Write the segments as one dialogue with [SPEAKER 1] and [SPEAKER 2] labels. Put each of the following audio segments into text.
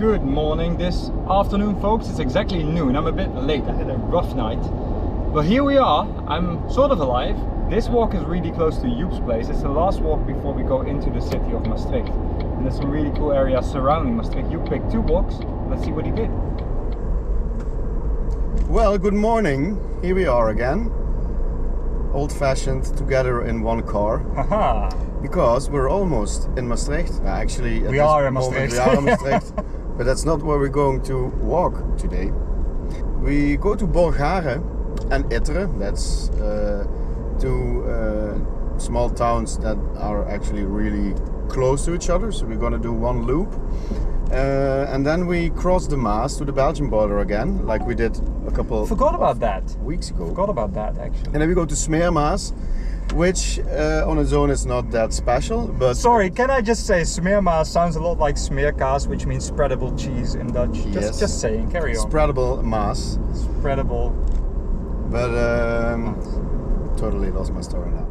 [SPEAKER 1] Good morning this afternoon, folks. It's exactly noon. I'm a bit late. I had a rough night. But here we are. I'm sort of alive. This walk is really close to Joep's place. It's the last walk before we go into the city of Maastricht. And there's some really cool areas surrounding Maastricht. Joep picked 2 walks. Let's see what he did.
[SPEAKER 2] Well, good morning. Here we are again. Old-fashioned, together in one car.
[SPEAKER 1] Haha.
[SPEAKER 2] Because we're almost in Maastricht. Actually,
[SPEAKER 1] we are in Maastricht.
[SPEAKER 2] We are in Maastricht. But that's not where we're going to walk today. We go to Borgharen and Itteren. That's 2 small towns that are actually really close to each other. So we're going to do one loop. And then we cross the Maas to the Belgian border again, like we did a couple weeks ago.
[SPEAKER 1] Forgot about that, actually.
[SPEAKER 2] And then we go to Smeermaas, which on its own is not that special, but...
[SPEAKER 1] Sorry, can I just say Smeermaas sounds a lot like smeerkaas, which means spreadable cheese in Dutch.
[SPEAKER 2] Yes.
[SPEAKER 1] Just saying, carry on.
[SPEAKER 2] Spreadable Maas.
[SPEAKER 1] Spreadable.
[SPEAKER 2] But totally lost my story now.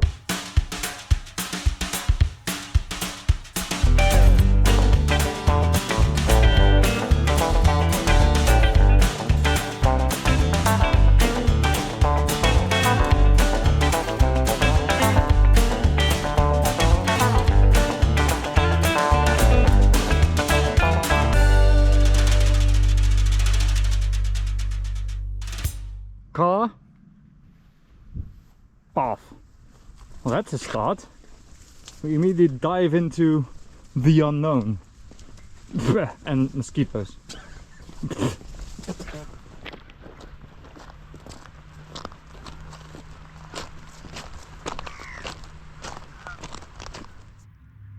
[SPEAKER 1] Car. Path. Well, that's a start. We immediately dive into the unknown. And mosquitoes.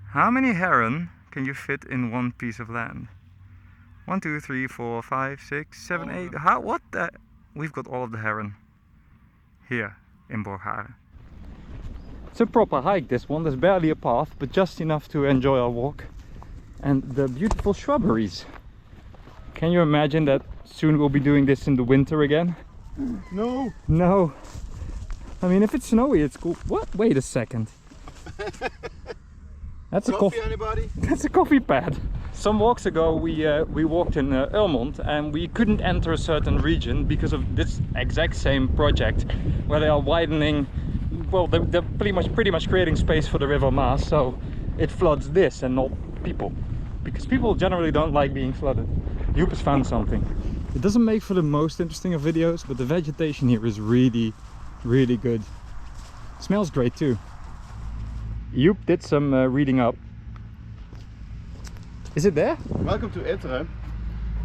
[SPEAKER 1] How many heron can you fit in one piece of land? 1, 2, 3, 4, 5, 6, 7, 8. How? What the? We've got all of the heron here in Borgharen. It's a proper hike, this one. There's barely a path, but just enough to enjoy our walk. And the beautiful shrubberies. Can you imagine that soon we'll be doing this in the winter again?
[SPEAKER 2] No!
[SPEAKER 1] No. I mean, if it's snowy, it's cool. What? Wait a second. That's a coffee.
[SPEAKER 2] Anybody?
[SPEAKER 1] That's a coffee pad. Some walks ago we walked in Urmond and we couldn't enter a certain region because of this exact same project where they are widening. Well, they're pretty much creating space for the river Maas, so it floods this and not people, because people generally don't like being flooded. Joep has found something. It doesn't make for the most interesting of videos, but the vegetation here is really good. It smells great too. Joep did some reading up. Is it there?
[SPEAKER 2] Welcome to Itteren.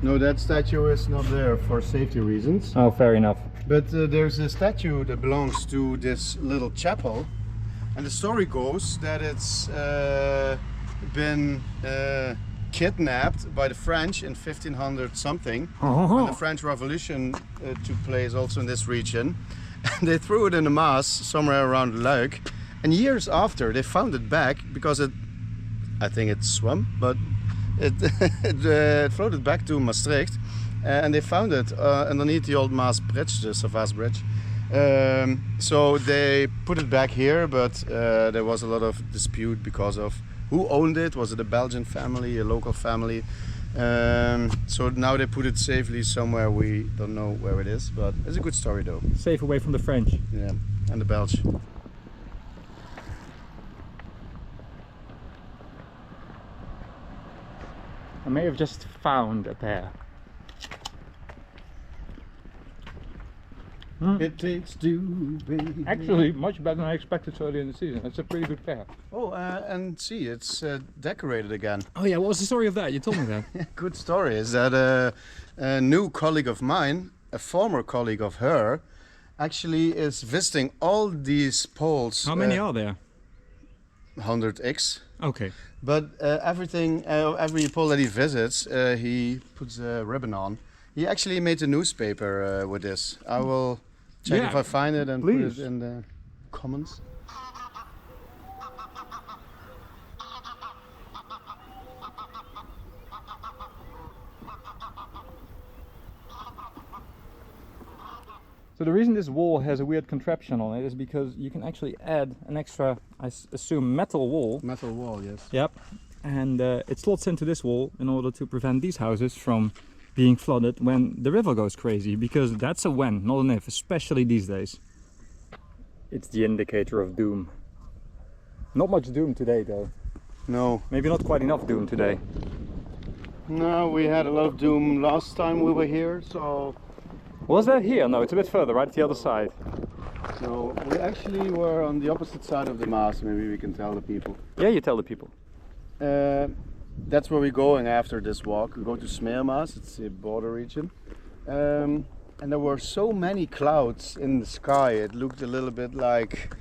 [SPEAKER 2] No, that statue is not there for safety reasons.
[SPEAKER 1] Oh, fair enough.
[SPEAKER 2] But there's a statue that belongs to this little chapel. And the story goes that it's been kidnapped by the French in 1500 something. When the French Revolution took place also in this region. And they threw it in the Maas somewhere around Luik. And years after they found it back because I think it swam, but it floated back to Maastricht, and they found it underneath the old Maas Bridge, the Savas Bridge. So they put it back here, but there was a lot of dispute because of who owned it. Was it a Belgian family, a local family? So now they put it safely somewhere. We don't know where it is, but it's a good story though.
[SPEAKER 1] Safe away from the French.
[SPEAKER 2] Yeah, and the Belge.
[SPEAKER 1] I may have just found a pair.
[SPEAKER 2] It takes 2, baby.
[SPEAKER 1] Actually, much better than I expected earlier in the season. It's a pretty good pair.
[SPEAKER 2] Oh, and see, it's decorated again.
[SPEAKER 1] Oh yeah, what was the story of that? You told me that.
[SPEAKER 2] Good story is that a new colleague of mine, a former colleague of her, actually is visiting all these poles.
[SPEAKER 1] How many are there?
[SPEAKER 2] 100x.
[SPEAKER 1] Okay.
[SPEAKER 2] But every pole that he visits, he puts a ribbon on. He actually made a newspaper with this. I will check if I find it and put it in the comments.
[SPEAKER 1] So the reason this wall has a weird contraption on it is because you can actually add an extra, I assume, metal wall.
[SPEAKER 2] Metal wall, yes.
[SPEAKER 1] Yep. and it slots into this wall in order to prevent these houses from being flooded when the river goes crazy, because that's a when, not an if, especially these days. It's the indicator of doom. Not much doom today though.
[SPEAKER 2] No.
[SPEAKER 1] Maybe not quite enough doom today.
[SPEAKER 2] No, we had a lot of doom last time we were here, so...
[SPEAKER 1] Was that here? No, it's a bit further, right at the other side.
[SPEAKER 2] No, we actually were on the opposite side of the Maas, maybe we can tell the people.
[SPEAKER 1] Yeah, you tell the people.
[SPEAKER 2] That's where we're going after this walk. We go to Smeermaas, it's the border region. And there were so many clouds in the sky, it looked a little bit like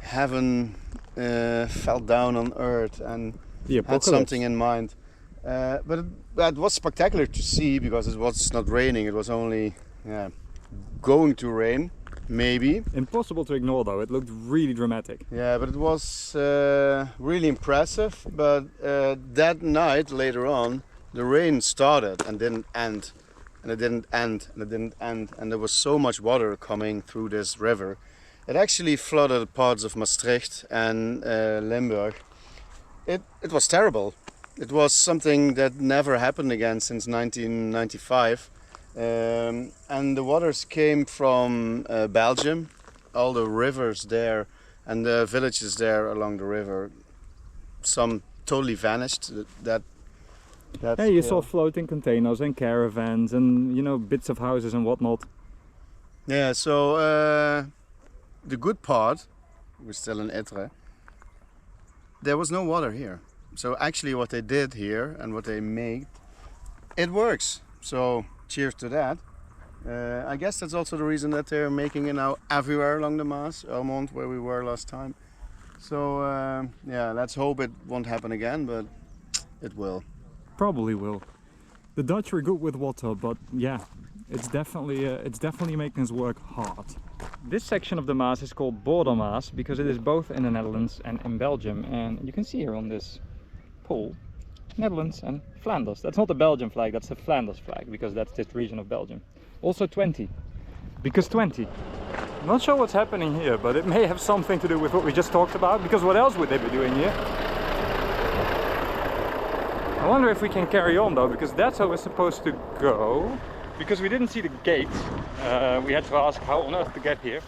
[SPEAKER 2] heaven fell down on earth and had something in mind. But it was spectacular to see because it was not raining, it was only going to rain, maybe.
[SPEAKER 1] Impossible to ignore though, it looked really dramatic.
[SPEAKER 2] Yeah, but it was really impressive. But that night, later on, the rain started and didn't end. And it didn't end, and it didn't end. And there was so much water coming through this river. It actually flooded parts of Maastricht and Limburg. It was terrible. It was something that never happened again since 1995. And the waters came from Belgium, all the rivers there and the villages there along the river. Some totally vanished.
[SPEAKER 1] Yeah, you saw floating containers and caravans and, you know, bits of houses and whatnot.
[SPEAKER 2] Yeah, so the good part, we're still in Itteren, there was no water here. So actually what they did here and what they made, it works. So cheers to that. I guess that's also the reason that they're making it now everywhere along the Maas, Elmond, where we were last time. So yeah, let's hope it won't happen again, but it will.
[SPEAKER 1] Probably will. The Dutch were good with water, but yeah, it's definitely making us work hard. This section of the Maas is called Borgharen because it is both in the Netherlands and in Belgium, and you can see here on this pole Netherlands and Flanders. That's not the Belgian flag, that's the Flanders flag, because that's this region of Belgium. Also 20, because 20. I'm not sure what's happening here, but it may have something to do with what we just talked about, because what else would they be doing here? I wonder if we can carry on though, because that's how we're supposed to go. Because we didn't see the gate, we had to ask how on earth to get here.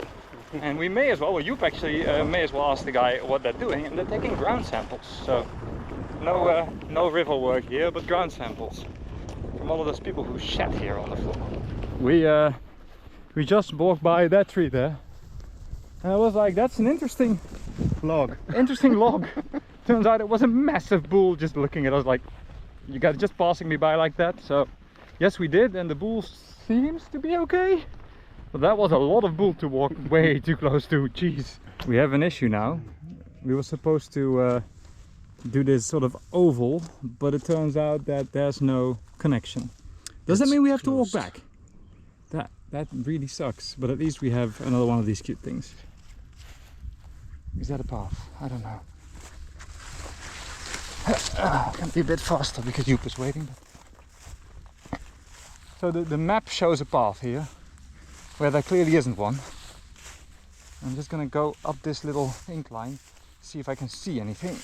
[SPEAKER 1] And we may as well, well, Joep actually may as well ask the guy what they're doing, and they're taking ground samples. So no river work here, but ground samples from all of those people who shat here on the floor. We just walked by that tree there, and I was like, that's an interesting log. Turns out it was a massive bull. Just looking at us like, you guys just passing me by like that. So yes, we did, and the bull seems to be okay. But that was a lot of bull to walk way too close to. Jeez. We have an issue now. We were supposed to do this sort of oval, but it turns out that there's no connection. Does that mean we have to walk back? That really sucks, but at least we have another one of these cute things. Is that a path? I don't know. Can be a bit faster because Joep is waiting. So the map shows a path here, where there clearly isn't one. I'm just gonna go up this little incline, see if I can see anything.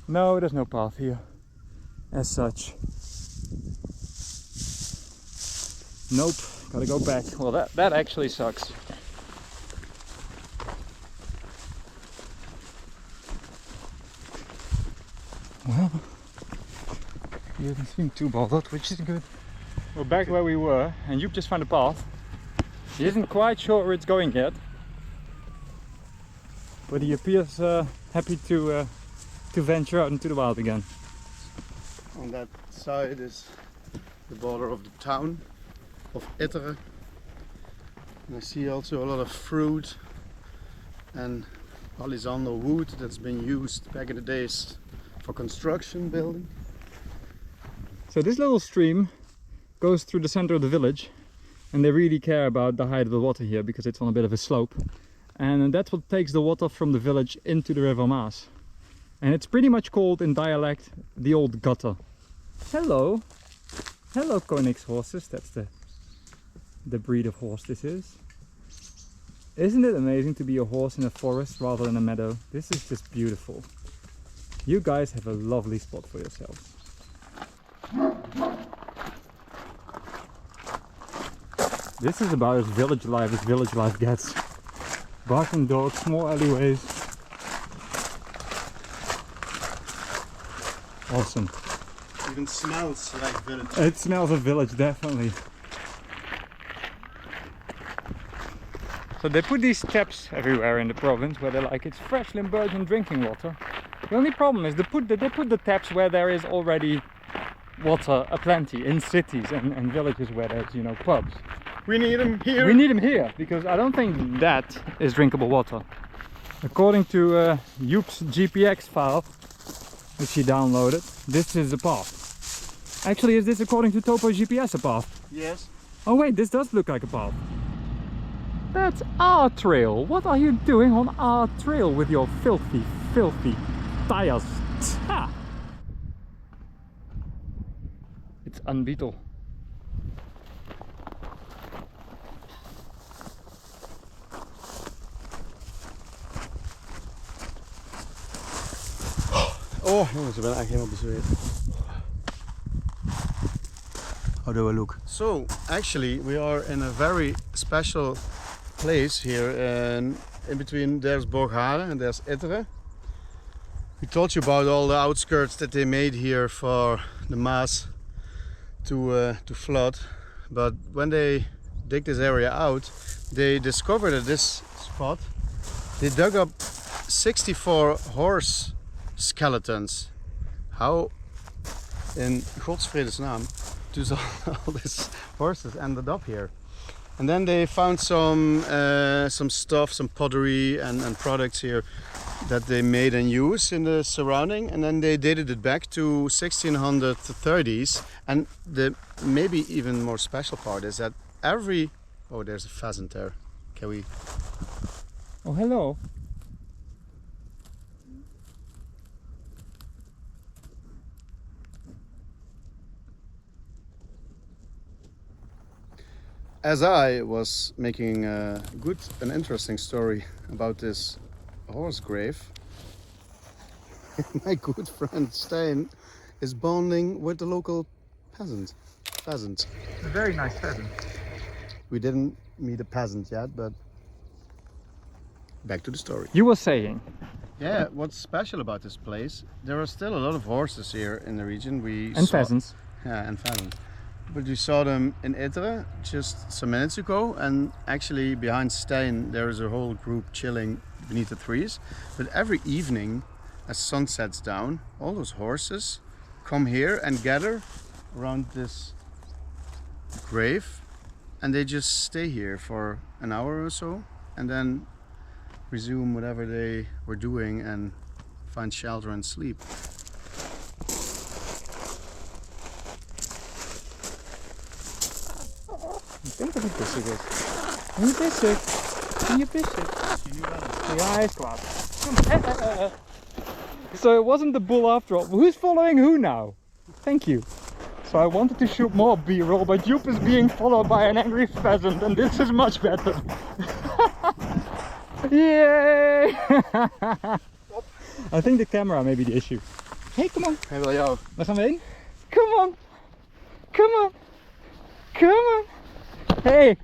[SPEAKER 1] No, there's no path here, as such. Nope, gotta go back. Well, that actually sucks. Well, he doesn't seem too bothered, which is good. We're back where we were, and Joep just found a path. He isn't quite sure where it's going yet, but he appears happy to venture out into the wild again.
[SPEAKER 2] On that side is the border of the town of Itteren. And I see also a lot of fruit and horizontal wood that's been used back in the days for construction building.
[SPEAKER 1] So this little stream goes through the center of the village, and they really care about the height of the water here because it's on a bit of a slope, and that's what takes the water from the village into the River Maas. And it's pretty much called in dialect the old gutter. Hello Koningshorses, that's the breed of horse this is. Isn't it amazing to be a horse in a forest rather than a meadow? This is just beautiful. You guys have a lovely spot for yourselves. This is about as village life gets. Barking dogs, small alleyways. Awesome.
[SPEAKER 2] Even smells like village.
[SPEAKER 1] It smells of village, definitely. So they put these taps everywhere in the province where they're like, it's fresh Limburgian drinking water. The only problem is they put the taps where there is already water aplenty, in cities and villages where there's, you know, pubs.
[SPEAKER 2] We need them here.
[SPEAKER 1] We need them here because I don't think that is drinkable water. According to Joop's GPX file, which he downloaded, this is a path. Actually, is this according to Topo GPS a path?
[SPEAKER 2] Yes.
[SPEAKER 1] Oh wait, this does look like a path. That's our trail. What are you doing on our trail with your filthy tires? Ha! It's unbeatable.
[SPEAKER 2] Oh jongens, ik ben echt helemaal bezweet. How do I look? So, actually, we are in a very special place here in between. There's Borgharen and there's Itteren. We told you about all the outskirts that they made here for the Maas to flood. But when they dig this area out, they discovered at this spot, they dug up 64 horse skeletons. How in God's vredesnaam do all these horses ended up here? And then they found some stuff, some pottery and products here that they made and used in the surrounding, and then they dated it back to 1630s. And the maybe even more special part is that oh, there's a pheasant there. Can we?
[SPEAKER 1] Oh, hello.
[SPEAKER 2] As I was making a good and interesting story about this horse grave, my good friend Stijn is bonding with the local pheasant.
[SPEAKER 1] A very nice pheasant.
[SPEAKER 2] We didn't meet a peasant yet, but back to the story.
[SPEAKER 1] You were saying?
[SPEAKER 2] Yeah, what's special about this place, there are still a lot of horses here in the region.
[SPEAKER 1] And pheasants.
[SPEAKER 2] Yeah, and pheasants. But we saw them in Itteren just some minutes ago, and actually behind Stijn there is a whole group chilling beneath the trees. But every evening as sun sets down, all those horses come here and gather around this grave, and they just stay here for an hour or so and then resume whatever they were doing and find shelter and sleep.
[SPEAKER 1] Ik denk dat hij pissig is. Ben je pissig? Ben je pissig? Ja, hij is kwaad. So it wasn't the bull after all. Who's following who now? Thank you. So I wanted to shoot more B-roll, but Joop is being followed by an angry pheasant, and this is much better. Yay! I think the camera may be the issue. Hey, come on.
[SPEAKER 2] Hij wil jou.
[SPEAKER 1] Waar gaan we heen? Come on. Come on. Come on. Hey.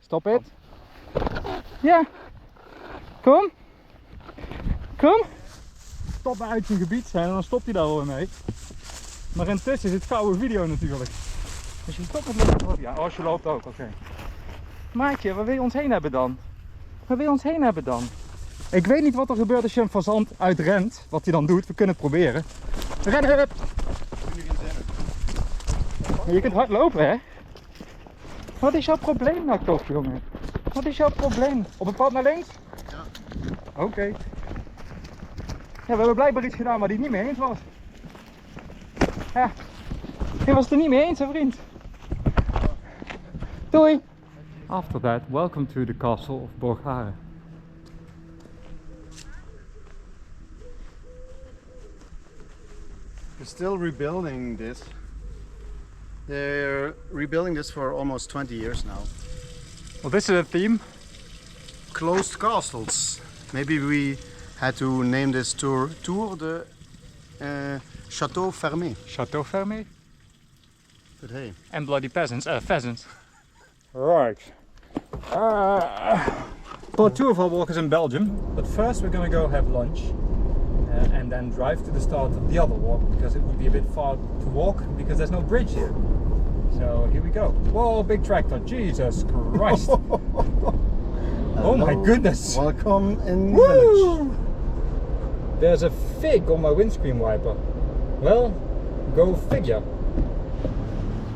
[SPEAKER 1] Stop it. Ja. Kom. Kom. Stop uit zijn gebied zijn en dan stopt hij daar wel mee. Maar intussen is het gouden video natuurlijk. Als je stopt met lopen. Ja, als je loopt ook, oké. Maatje, waar wil je ons heen hebben dan? Waar wil je ons heen hebben dan? Ik weet niet wat er gebeurt als je een fazant uitrent. Wat hij dan doet, we kunnen het proberen. Rennen! Je kunt hard lopen, hè? Wat is jouw probleem nou toch, jongen? Wat is jouw probleem? Op een pad naar links?
[SPEAKER 2] Ja.
[SPEAKER 1] Oké. Ja, we hebben blijkbaar iets gedaan waar hij het niet mee eens was. Ja, hij was het er niet mee eens, hè, vriend. Doei! After that, welcome to the castle of Borgharen.
[SPEAKER 2] They're still rebuilding this. They're rebuilding this for almost 20 years now.
[SPEAKER 1] Well, this is a theme.
[SPEAKER 2] Closed castles. Maybe we had to name this tour Tour de Chateau Fermé.
[SPEAKER 1] Chateau Fermé.
[SPEAKER 2] But hey.
[SPEAKER 1] And bloody peasants, pheasants. Right. Well, two of our walk is in Belgium, but first we're gonna go have lunch and then drive to the start of the other walk because it would be a bit far to walk because there's no bridge here. So here we go. Whoa, big tractor, Jesus Christ. Oh my goodness.
[SPEAKER 2] Welcome in the
[SPEAKER 1] Woo!
[SPEAKER 2] village.
[SPEAKER 1] There's a fig on my windscreen wiper. Well, go figure.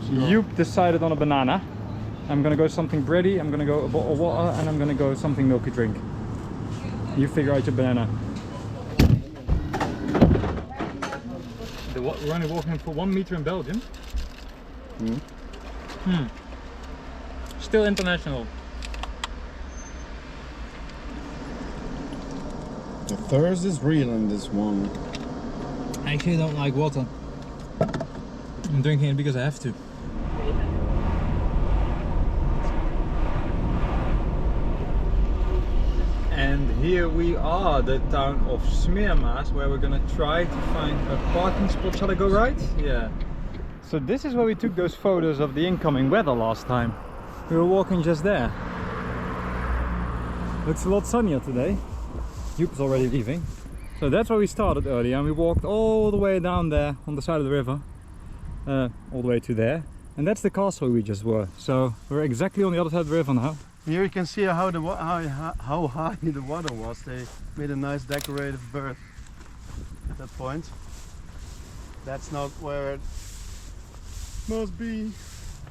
[SPEAKER 1] You've decided on a banana. I'm gonna go something bready, I'm gonna go a bottle of water, and I'm gonna go something milky drink. You figure out your banana. We're only walking for 1 meter in Belgium. Still international.
[SPEAKER 2] The thirst is real in this one.
[SPEAKER 1] I actually don't like water. I'm drinking it because I have to. And here we are, the town of Smeermaas, where we're gonna try to find a parking spot. Shall I go right? Yeah. So this is where we took those photos of the incoming weather last time. We were walking just there. Looks a lot sunnier today. Joep's already leaving. So that's where we started earlier, and we walked all the way down there on the side of the river, all the way to there. And that's the castle we just were. So we're exactly on the other side of the river now.
[SPEAKER 2] Here you can see how high the water was. They made a nice decorative berth at that point. That's not where it must be.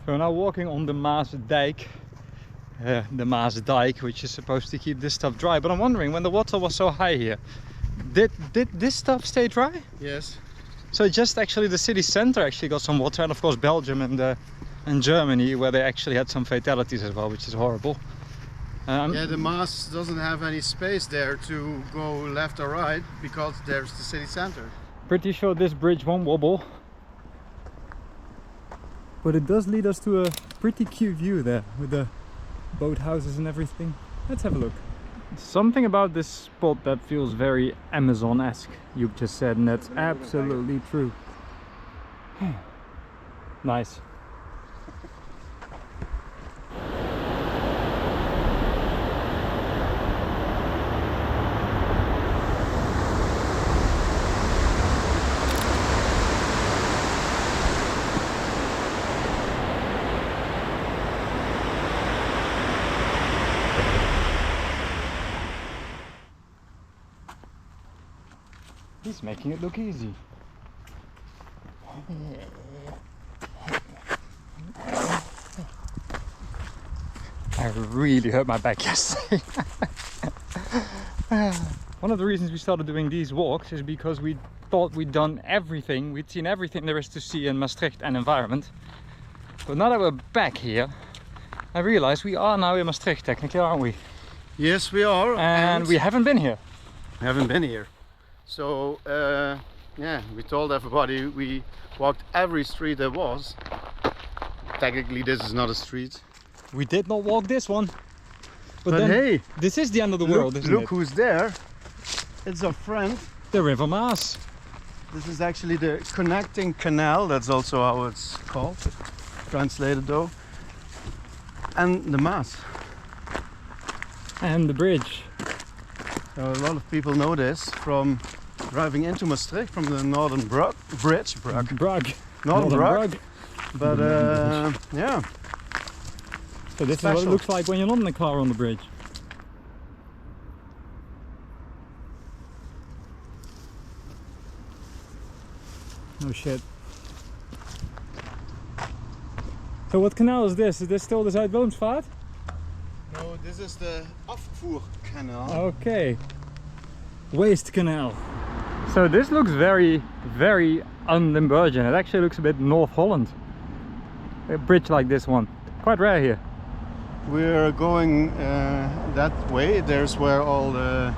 [SPEAKER 1] We're now walking on the Maasdijk. The Maasdijk, which is supposed to keep this stuff dry. But I'm wondering, when the water was so high here, did this stuff stay dry?
[SPEAKER 2] Yes.
[SPEAKER 1] So just actually the city center actually got some water, and of course Belgium and Germany, where they actually had some fatalities as well, which is horrible.
[SPEAKER 2] Yeah, the Maas doesn't have any space there to go left or right because there's the city center.
[SPEAKER 1] Pretty sure this bridge won't wobble. But it does lead us to a pretty cute view there with the boat houses and everything. Let's have a look. Something about this spot that feels very Amazon-esque, you've just said, and that's absolutely true. Nice. He's making it look easy. I really hurt my back yesterday. One of the reasons we started doing these walks is because we thought we'd done everything, we'd seen everything there is to see in Maastricht and environment. But now that we're back here, I realize we are now in Maastricht technically, aren't we?
[SPEAKER 2] Yes, we are.
[SPEAKER 1] And we haven't been here.
[SPEAKER 2] Haven't been here. So yeah, we told everybody we walked every street there was. Technically this is not a street.
[SPEAKER 1] We did not walk this one.
[SPEAKER 2] But
[SPEAKER 1] then,
[SPEAKER 2] hey,
[SPEAKER 1] this is the end of the world, isn't
[SPEAKER 2] look
[SPEAKER 1] it?
[SPEAKER 2] who's there. It's our friend.
[SPEAKER 1] The River Maas.
[SPEAKER 2] This is actually the connecting canal, that's also how it's called, translated though. And the Maas.
[SPEAKER 1] And the bridge.
[SPEAKER 2] So a lot of people know this from driving into Maastricht from the Northern Bridge. Northern Brug. But yeah.
[SPEAKER 1] So this is what it looks like when you're not in the car on the bridge. Oh shit. So what canal is this? Is this still the Zuid-Willemsvaart?
[SPEAKER 2] No, this is the Afvoer canal.
[SPEAKER 1] Okay. Waste canal. So this looks very, very un-Limburgian. It actually looks a bit North Holland. A bridge like this one. Quite rare here.
[SPEAKER 2] We're going that way. There's where all the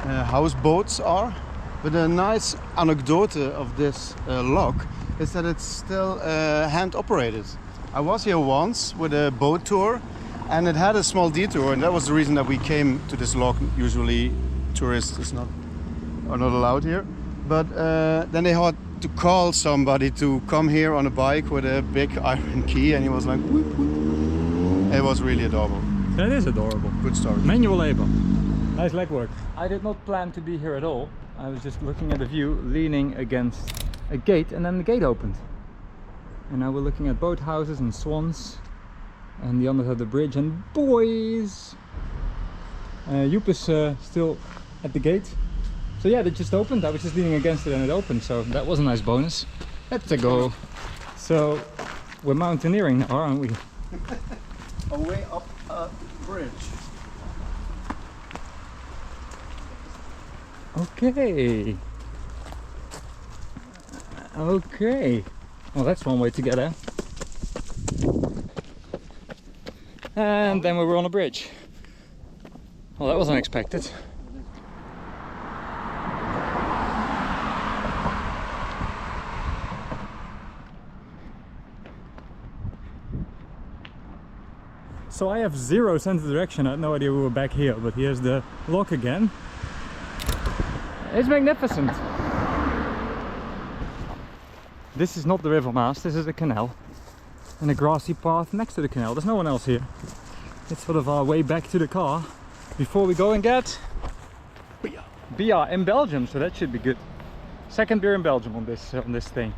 [SPEAKER 2] houseboats are. But a nice anecdote of this lock is that it's still hand operated. I was here once with a boat tour and it had a small detour, and that was the reason that we came to this lock. Usually tourists are not allowed here. But then they had to call somebody to come here on a bike with a big iron key, and he was like, whoop, whoop. It was really adorable.
[SPEAKER 1] That is adorable.
[SPEAKER 2] Good story.
[SPEAKER 1] Manual labor. Nice legwork. I did not plan to be here at all. I was just looking at the view, leaning against a gate, and then the gate opened. And now we're looking at boathouses and swans and the underside of the bridge and boys. Joep is still at the gate. So yeah, they just opened. I was just leaning against it and it opened, so that was a nice bonus. Let's go. So we're mountaineering now, aren't we?
[SPEAKER 2] A way up a bridge.
[SPEAKER 1] Okay. Okay. Well, that's one way to get there. And then we were on a bridge. Well, that was unexpected. So I have zero sense of direction. I had no idea we were back here, but here's the lock again. It's magnificent. This is not the River Maas, this is a canal. And a grassy path next to the canal. There's no one else here. It's sort of our way back to the car before we go and get Boya in Belgium, so that should be good. Second beer in Belgium on this thing.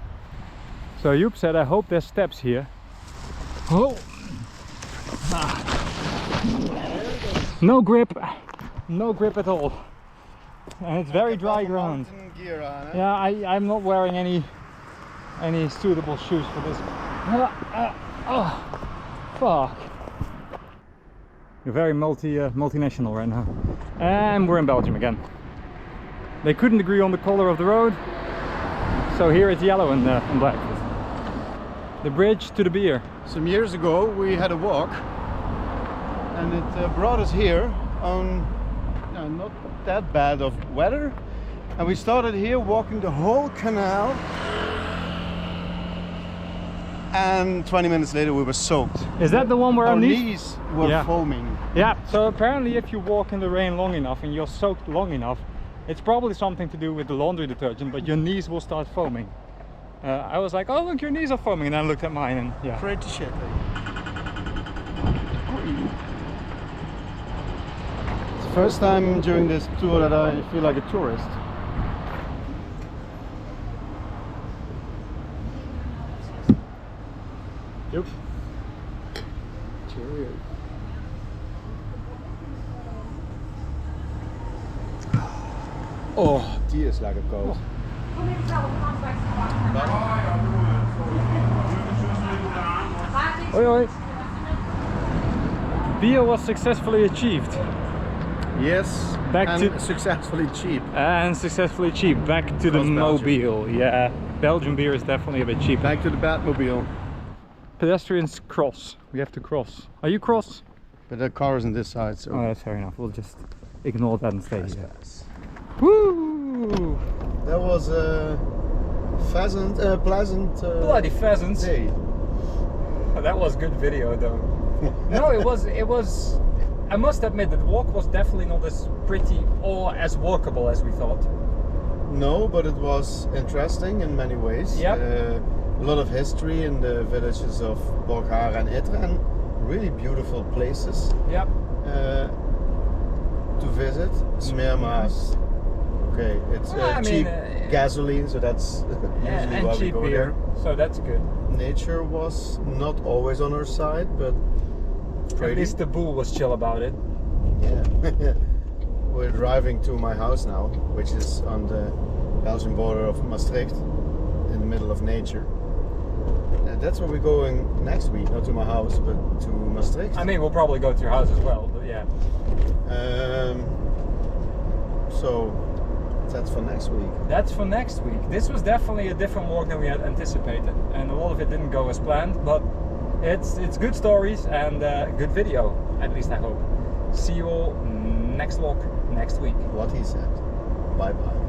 [SPEAKER 1] So Joep said, I hope there's steps here. Oh! Ah. No grip at all. And it's very dry ground.
[SPEAKER 2] Gear on,
[SPEAKER 1] Yeah, I'm not wearing any suitable shoes for this. Oh, fuck. You're very multinational right now. And we're in Belgium again. They couldn't agree on the color of the road, so here it's yellow and black. The bridge to the beer.
[SPEAKER 2] Some years ago we had a walk, and it brought us here on not that bad of weather, and we started here walking the whole canal, and 20 minutes later we were soaked.
[SPEAKER 1] Is that the one where
[SPEAKER 2] our knees were foaming?
[SPEAKER 1] Yeah, so apparently if you walk in the rain long enough and you're soaked long enough, it's probably something to do with the laundry detergent, but your knees will start foaming. I was like, oh look, your knees are foaming, and then I looked at mine and yeah.
[SPEAKER 2] Pretty shit. It's the first time during this tour that I feel like a tourist.
[SPEAKER 1] Yep.
[SPEAKER 2] Cheerio. Oh, die is lekker koud.
[SPEAKER 1] Oi, oi. Beer was successfully achieved.
[SPEAKER 2] Yes,
[SPEAKER 1] Back
[SPEAKER 2] and
[SPEAKER 1] to
[SPEAKER 2] successfully cheap.
[SPEAKER 1] and successfully cheap. Back to the
[SPEAKER 2] Because Belgium.
[SPEAKER 1] mobile. Yeah, Belgian beer is definitely a bit cheaper.
[SPEAKER 2] Back to the Batmobile.
[SPEAKER 1] Pedestrians cross. We have to cross. Are you cross?
[SPEAKER 2] But the car is on this side, so.
[SPEAKER 1] Oh, that's fair enough. We'll just ignore that and stay here.
[SPEAKER 2] Yes.
[SPEAKER 1] Woo!
[SPEAKER 2] That was a pleasant
[SPEAKER 1] Bloody pheasants.
[SPEAKER 2] day.
[SPEAKER 1] Oh, that was good video though. No, it was. I must admit that the walk was definitely not as pretty or as walkable as we thought.
[SPEAKER 2] No, but it was interesting in many ways.
[SPEAKER 1] Yep.
[SPEAKER 2] A lot of history in the villages of Borgharen and Itteren. Really beautiful places
[SPEAKER 1] Yep.
[SPEAKER 2] to visit. Smeermaas. Okay, it's cheap gasoline, so that's usually why we
[SPEAKER 1] cheap
[SPEAKER 2] go
[SPEAKER 1] beer, so that's good.
[SPEAKER 2] there. Nature was not always on our side, but pretty.
[SPEAKER 1] At least the bull was chill about it.
[SPEAKER 2] Yeah. We're driving to my house now, which is on the Belgian border of Maastricht, in the middle of nature. That's where we're going next week, not to my house, but to Maastricht.
[SPEAKER 1] I mean, we'll probably go to your house as well, but yeah.
[SPEAKER 2] So that's for next week.
[SPEAKER 1] That's for next week. This was definitely a different walk than we had anticipated, and a lot of it didn't go as planned, but it's good stories and good video, at least I hope. See you all next walk next week.
[SPEAKER 2] What he said. Bye bye.